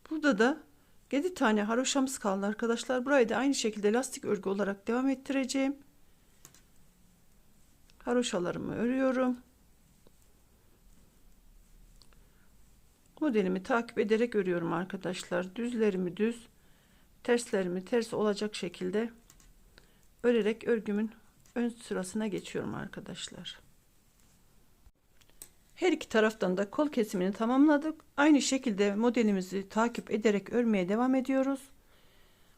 Burada da 7 tane haroşamız kaldı arkadaşlar. Burayı da aynı şekilde lastik örgü olarak devam ettireceğim. Haroşalarımı örüyorum. Modelimi takip ederek örüyorum arkadaşlar. Düzlerimi düz, terslerimi ters olacak şekilde örerek örgümün ön sırasına geçiyorum arkadaşlar. Her iki taraftan da kol kesimini tamamladık. Aynı şekilde modelimizi takip ederek örmeye devam ediyoruz.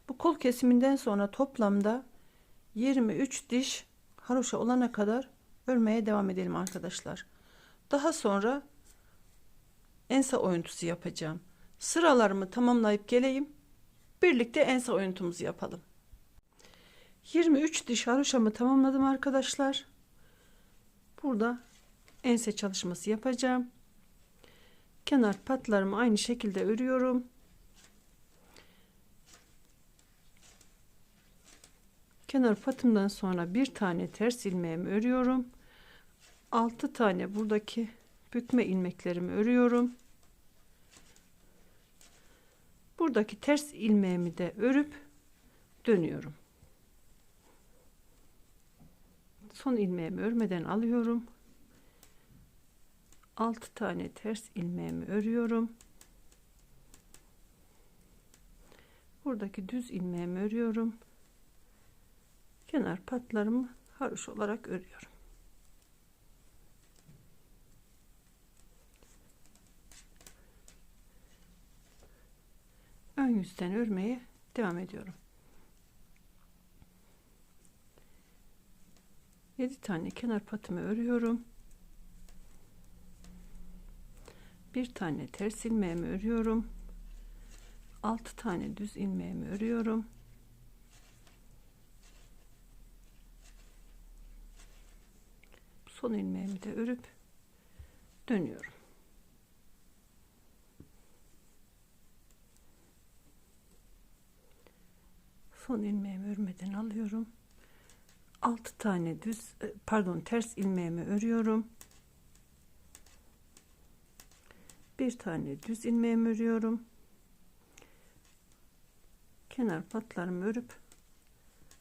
Bu kol kesiminden sonra toplamda 23 diş haroşa olana kadar örmeye devam edelim arkadaşlar. Daha sonra ense oyuntusu yapacağım. Sıralarımı tamamlayıp geleyim. Birlikte ense oyuntumuzu yapalım. 23 diş haroşamı tamamladım arkadaşlar. Burada ense çalışması yapacağım. Kenar patlarımı aynı şekilde örüyorum. Kenar patımdan sonra bir tane ters ilmeğimi örüyorum. 6 tane buradaki bükme ilmeklerimi örüyorum. Buradaki ters ilmeğimi de örüp dönüyorum. Son ilmeğimi örmeden alıyorum. 6 tane ters ilmeğimi örüyorum. Buradaki düz ilmeğimi örüyorum. Kenar patlarımı haroşa olarak örüyorum. yüzden örmeye devam ediyorum. 7 tane kenar patımı örüyorum. Bir tane ters ilmeğimi örüyorum. 6 tane düz ilmeğimi örüyorum. Son ilmeğimi de örüp dönüyorum. Son ilmeğimi örmeden alıyorum. 6 tane ters ilmeğimi örüyorum. Bir tane düz ilmeğimi örüyorum. Kenar patlarımı örüp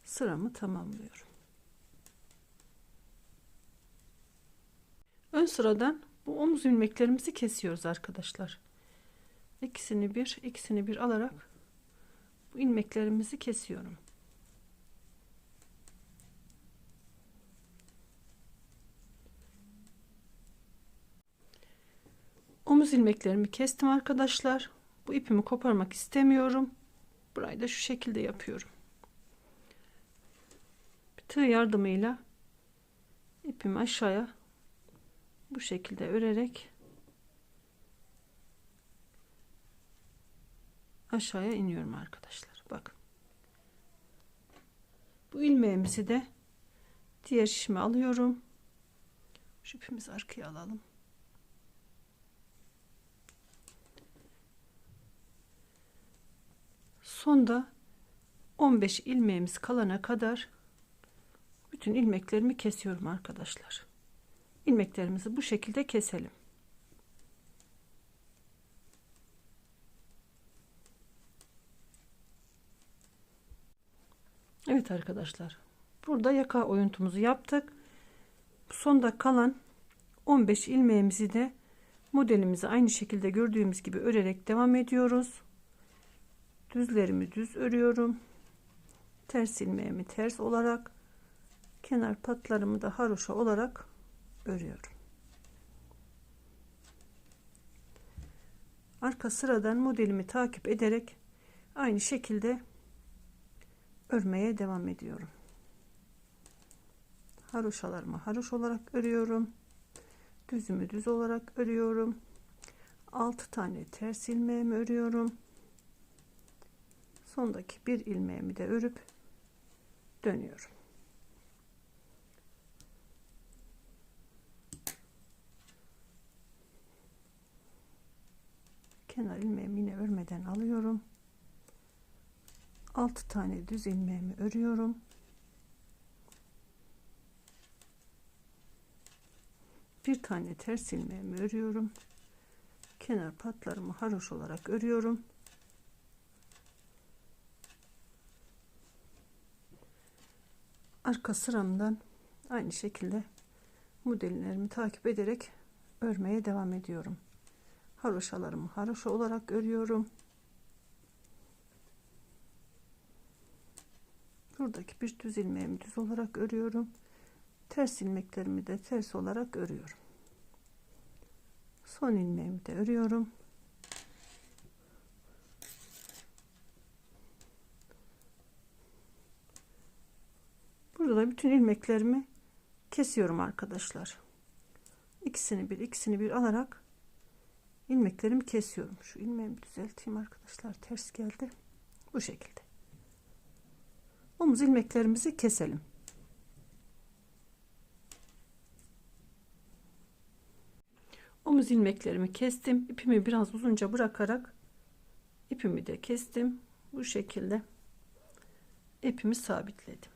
sıramı tamamlıyorum. Ön sıradan bu omuz ilmeklerimizi kesiyoruz arkadaşlar. İkisini bir alarak bu ilmeklerimizi kesiyorum. Omuz ilmeklerimi kestim arkadaşlar. Bu ipimi koparmak istemiyorum. Burayı da şu şekilde yapıyorum. Bir tığ yardımıyla ipimi aşağıya bu şekilde örerek aşağıya iniyorum arkadaşlar. Bakın. Bu ilmeğimizi de diğer şişime alıyorum. Şu ipimizi arkaya alalım. Sonda 15 ilmeğimiz kalana kadar bütün ilmeklerimi kesiyorum arkadaşlar. İlmeklerimizi bu şekilde keselim. Evet arkadaşlar. Burada yaka oyuntumuzu yaptık. Sonda kalan 15 ilmeğimizi de modelimizi aynı şekilde gördüğümüz gibi örerek devam ediyoruz. Düzlerimi düz örüyorum. Ters ilmeğimi ters olarak, kenar patlarımı da haroşa olarak örüyorum. Arka sıradan modelimi takip ederek aynı şekilde örmeye devam ediyorum. Haroşalarımı haroş olarak örüyorum. Düzümü düz olarak örüyorum. 6 tane ters ilmeğimi örüyorum. Sondaki bir ilmeğimi de örüp dönüyorum. Kenar ilmeğimi yine örmeden alıyorum. 6 tane düz ilmeğimi örüyorum. Bir tane ters ilmeğimi örüyorum. Kenar patlarımı haroş olarak örüyorum. Arka sıramdan aynı şekilde modellerimi takip ederek örmeye devam ediyorum. Haroşalarımı haroşa olarak örüyorum. Buradaki bir düz ilmeğimi düz olarak örüyorum. Ters ilmeklerimi de ters olarak örüyorum. Son ilmeğimi de örüyorum. Burada bütün ilmeklerimi kesiyorum arkadaşlar. İkisini bir alarak ilmeklerimi kesiyorum. Şu ilmeğimi düzelteyim arkadaşlar. Ters geldi. Bu şekilde. Omuz ilmeklerimizi keselim. Omuz ilmeklerimi kestim. İpimi biraz uzunca bırakarak ipimi de kestim. Bu şekilde ipimi sabitledim.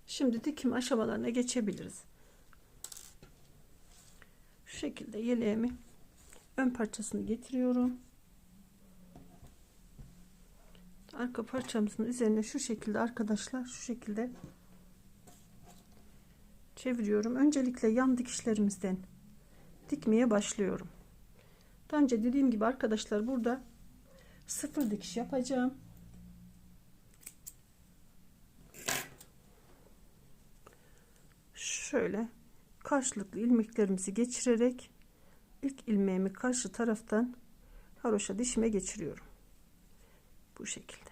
Şimdi dikim aşamalarına geçebiliriz. Şu şekilde yeleğimi ön parçasını getiriyorum. Arka parçamızın üzerine şu şekilde arkadaşlar, şu şekilde çeviriyorum. Öncelikle yan dikişlerimizden dikmeye başlıyorum. Daha önce dediğim gibi arkadaşlar burada 0 dikiş yapacağım. Şöyle karşılıklı ilmeklerimizi geçirerek ilk ilmeğimi karşı taraftan haroşa dişime geçiriyorum. Bu şekilde.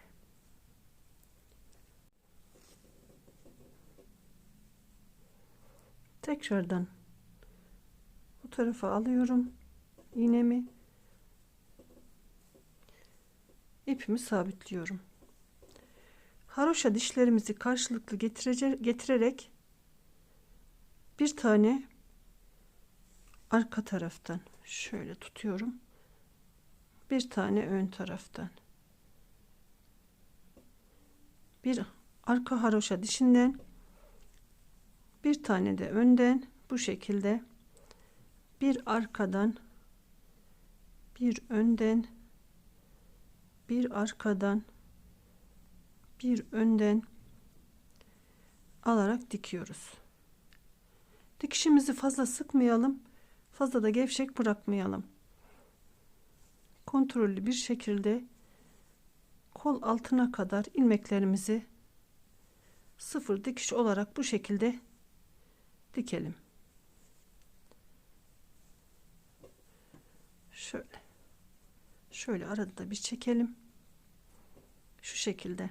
Tekrardan bu tarafa alıyorum iğnemi, ipimi sabitliyorum. Haroşa dişlerimizi karşılıklı getirerek bir tane arka taraftan şöyle tutuyorum, bir tane ön taraftan, bir arka haroşa dişinden, bir tane de önden, bu şekilde bir arkadan, bir önden, bir arkadan, bir önden alarak dikiyoruz. Dikişimizi fazla sıkmayalım, fazla da gevşek bırakmayalım. Kontrollü bir şekilde kol altına kadar ilmeklerimizi sıfır dikiş olarak bu şekilde dikelim. Şöyle arada da bir çekelim. Şu şekilde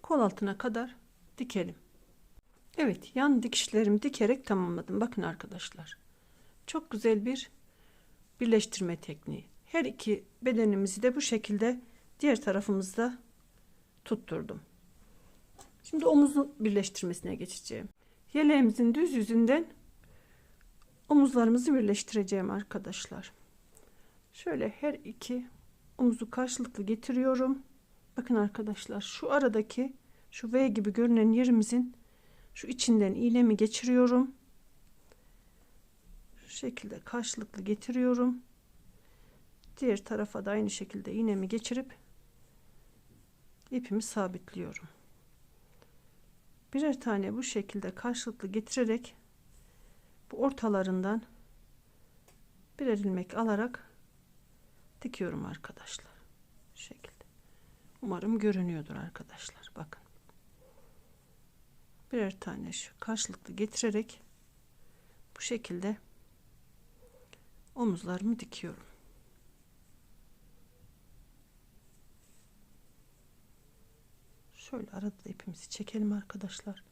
kol altına kadar dikelim. Evet, yan dikişlerimi dikerek tamamladım. Bakın arkadaşlar, çok güzel bir birleştirme tekniği. Her iki bedenimizi de bu şekilde diğer tarafımızda tutturdum. Şimdi omuzun birleştirmesine geçeceğim. Yeleğimizin düz yüzünden omuzlarımızı birleştireceğim arkadaşlar. Şöyle her iki omuzu karşılıklı getiriyorum. Bakın arkadaşlar, şu aradaki şu V gibi görünen yerimizin şu içinden iğnemi geçiriyorum. Şu şekilde karşılıklı getiriyorum. Diğer tarafa da aynı şekilde iğnemi geçirip ipimi sabitliyorum. Birer tane bu şekilde karşılıklı getirerek bu ortalarından birer ilmek alarak dikiyorum arkadaşlar. Şu şekilde. Umarım görünüyordur arkadaşlar. Bakın. Birer tane şu karşılıklı getirerek bu şekilde omuzlarımı dikiyorum. Şöyle arada da ipimizi çekelim arkadaşlar.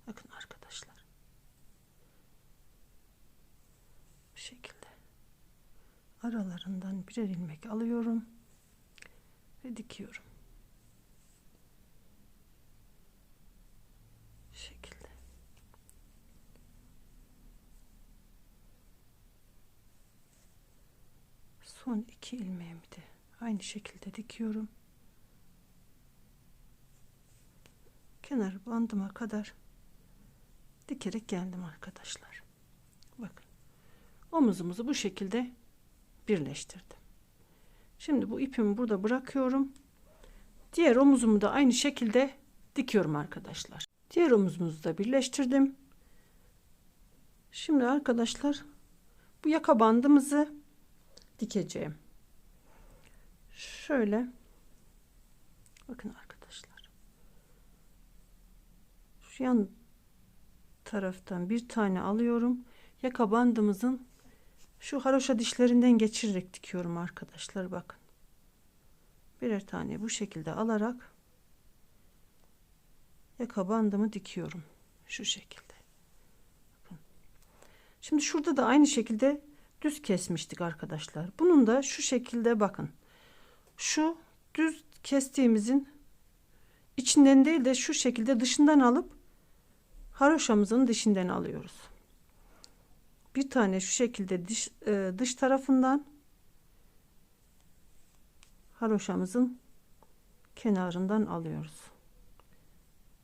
Bakın arkadaşlar. Bu şekilde aralarından birer ilmek alıyorum ve dikiyorum. Bu şekilde. Son iki ilmeğimi de aynı şekilde dikiyorum. Kenar bandıma kadar dikerek geldim arkadaşlar. Bakın. Omuzumuzu bu şekilde birleştirdim. Şimdi bu ipimi burada bırakıyorum. Diğer omuzumu da aynı şekilde dikiyorum arkadaşlar. Diğer omuzumuzu da birleştirdim. Şimdi arkadaşlar bu yaka bandımızı dikeceğim. Şöyle bakın arkadaşlar. Şu yan taraftan bir tane alıyorum. Yaka bandımızın şu haroşa dişlerinden geçirerek dikiyorum arkadaşlar. Bakın. Birer tane bu şekilde alarak yaka bandımı dikiyorum. Şu şekilde. Bakın. Şimdi şurada da aynı şekilde düz kesmiştik arkadaşlar. Bunun da şu şekilde bakın. Şu düz kestiğimizin içinden değil de şu şekilde dışından alıp haroşamızın dışından alıyoruz. Bir tane şu şekilde dış tarafından haroşamızın kenarından alıyoruz.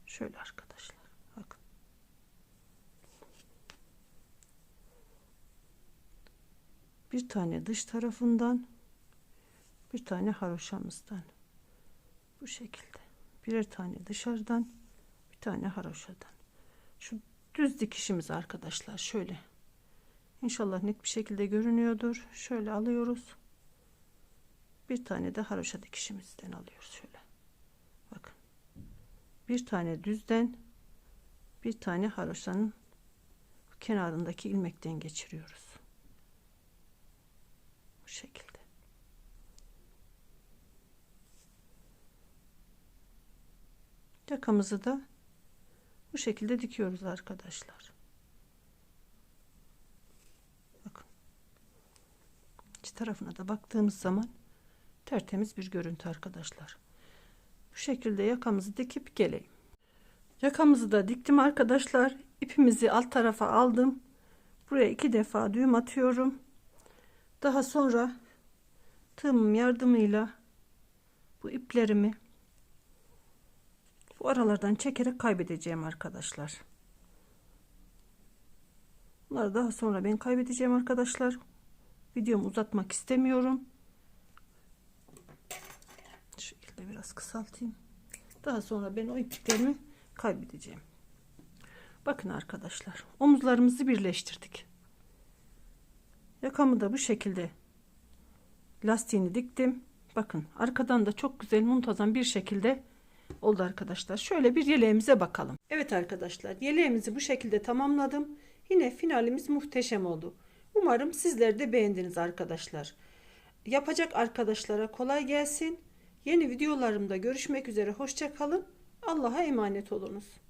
Şöyle arkadaşlar. Bakın. Bir tane dış tarafından, bir tane haroşamızdan. Bu şekilde. Birer tane dışarıdan, bir tane haroşadan. Şu düz dikişimiz arkadaşlar. Şöyle. İnşallah net bir şekilde görünüyordur. Şöyle alıyoruz. Bir tane de haroşa dikişimizden alıyoruz. Şöyle. Bakın. Bir tane düzden, bir tane haroşanın kenarındaki ilmekten geçiriyoruz. Bu şekilde. Yakamızı da bu şekilde dikiyoruz arkadaşlar. Bakın. İç tarafına da baktığımız zaman tertemiz bir görüntü arkadaşlar. Bu şekilde yakamızı dikip geleyim. Yakamızı da diktim arkadaşlar. İpimizi alt tarafa aldım. Buraya 2 defa düğüm atıyorum. Daha sonra tığımın yardımıyla bu iplerimi bu aralardan çekerek kaybedeceğim arkadaşlar. Bunları daha sonra ben kaybedeceğim arkadaşlar. Videomu uzatmak istemiyorum. Şu şekilde biraz kısaltayım. Daha sonra ben o ipliklerimi kaybedeceğim. Bakın arkadaşlar, omuzlarımızı birleştirdik. Yakamı da bu şekilde lastiğini diktim. Bakın arkadan da çok güzel muntazam bir şekilde oldu arkadaşlar. Şöyle bir yeleğimize bakalım. Evet arkadaşlar, yeleğimizi bu şekilde tamamladım. Yine finalimiz muhteşem oldu. Umarım sizler de beğendiniz arkadaşlar. Yapacak arkadaşlara kolay gelsin. Yeni videolarımda görüşmek üzere. Hoşça kalın. Allah'a emanet olunuz.